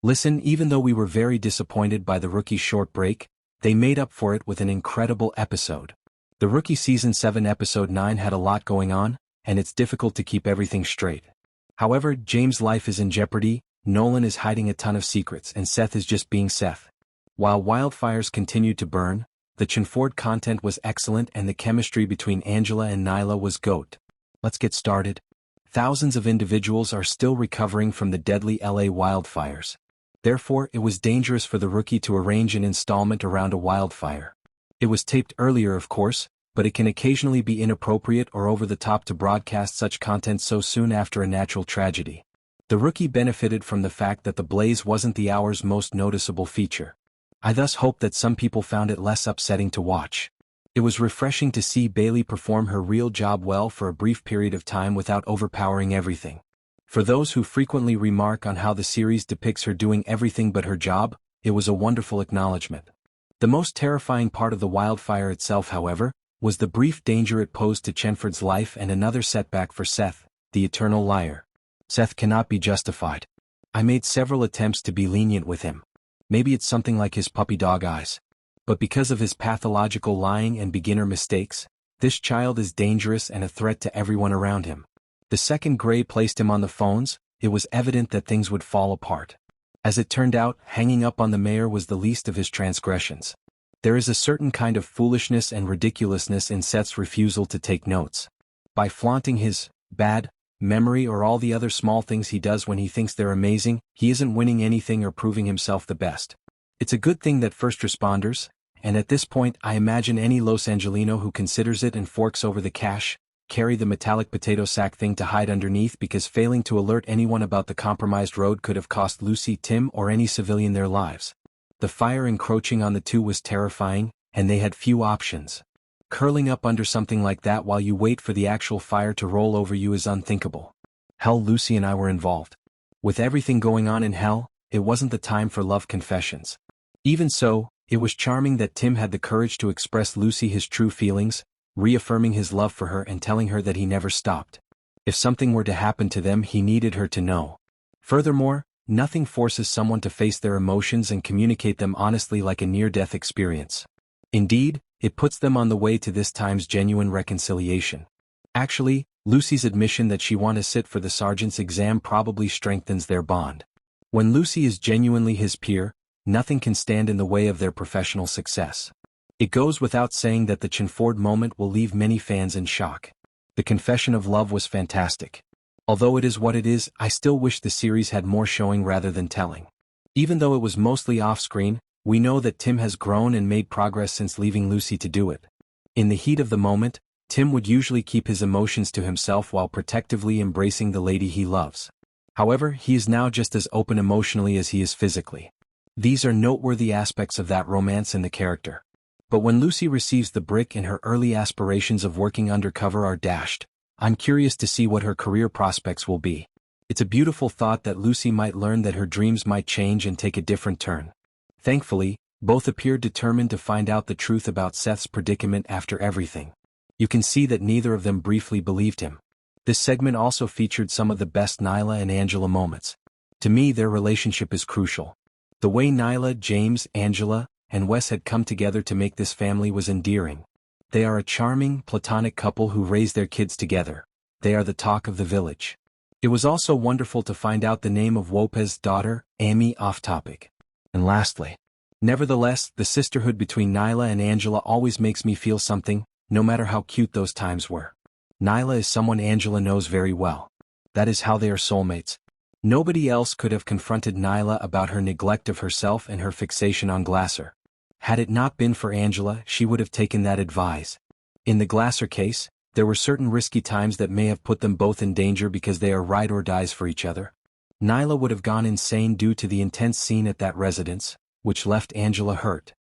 Listen, even though we were very disappointed by the Rookie's short break, they made up for it with an incredible episode. The Rookie Season 7 Episode 9 had a lot going on, and it's difficult to keep everything straight. However, James' life is in jeopardy, Nolan is hiding a ton of secrets, and Seth is just being Seth. While wildfires continued to burn, the Chenford content was excellent and the chemistry between Angela and Nyla was GOAT. Let's get started. Thousands of individuals are still recovering from the deadly LA wildfires. Therefore, it was dangerous for the Rookie to arrange an installment around a wildfire. It was taped earlier, of course, but it can occasionally be inappropriate or over the top to broadcast such content so soon after a natural tragedy. The Rookie benefited from the fact that the blaze wasn't the hour's most noticeable feature. I thus hope that some people found it less upsetting to watch. It was refreshing to see Bailey perform her real job well for a brief period of time without overpowering everything. For those who frequently remark on how the series depicts her doing everything but her job, it was a wonderful acknowledgement. The most terrifying part of the wildfire itself, however, was the brief danger it posed to Chenford's life and another setback for Seth, the eternal liar. Seth cannot be justified. I made several attempts to be lenient with him. Maybe it's something like his puppy dog eyes. But because of his pathological lying and beginner mistakes, this child is dangerous and a threat to everyone around him. The second Gray placed him on the phones, it was evident that things would fall apart. As it turned out, hanging up on the mayor was the least of his transgressions. There is a certain kind of foolishness and ridiculousness in Seth's refusal to take notes. By flaunting his bad memory or all the other small things he does when he thinks they're amazing, he isn't winning anything or proving himself the best. It's a good thing that first responders, and at this point I imagine any Los Angelino who considers it and forks over the cash, carry the metallic potato sack thing to hide underneath because failing to alert anyone about the compromised road could have cost Lucy, Tim, or any civilian their lives. The fire encroaching on the two was terrifying, and they had few options. Curling up under something like that while you wait for the actual fire to roll over you is unthinkable. Hell, Lucy and I were involved. With everything going on in hell, it wasn't the time for love confessions. Even so, it was charming that Tim had the courage to express Lucy his true feelings, reaffirming his love for her and telling her that he never stopped. If something were to happen to them, he needed her to know. Furthermore, nothing forces someone to face their emotions and communicate them honestly like a near-death experience. Indeed, it puts them on the way to this time's genuine reconciliation. Actually, Lucy's admission that she wants to sit for the sergeant's exam probably strengthens their bond. When Lucy is genuinely his peer, nothing can stand in the way of their professional success. It goes without saying that the Chenford moment will leave many fans in shock. The confession of love was fantastic. Although it is what it is, I still wish the series had more showing rather than telling. Even though it was mostly off-screen, we know that Tim has grown and made progress since leaving Lucy to do it. In the heat of the moment, Tim would usually keep his emotions to himself while protectively embracing the lady he loves. However, he is now just as open emotionally as he is physically. These are noteworthy aspects of that romance in the character. But when Lucy receives the brick and her early aspirations of working undercover are dashed, I'm curious to see what her career prospects will be. It's a beautiful thought that Lucy might learn that her dreams might change and take a different turn. Thankfully, both appear determined to find out the truth about Seth's predicament after everything. You can see that neither of them briefly believed him. This segment also featured some of the best Nyla and Angela moments. To me, their relationship is crucial. The way Nyla, James, Angela, and Wes had come together to make this family was endearing. They are a charming, platonic couple who raise their kids together. They are the talk of the village. It was also wonderful to find out the name of Lopez's daughter, Amy, off-topic. And lastly, nevertheless, the sisterhood between Nyla and Angela always makes me feel something, no matter how cute those times were. Nyla is someone Angela knows very well. That is how they are soulmates. Nobody else could have confronted Nyla about her neglect of herself and her fixation on Glasser. Had it not been for Angela, she would have taken that advice. In the Glasser case, there were certain risky times that may have put them both in danger because they are ride or dies for each other. Nyla would have gone insane due to the intense scene at that residence, which left Angela hurt.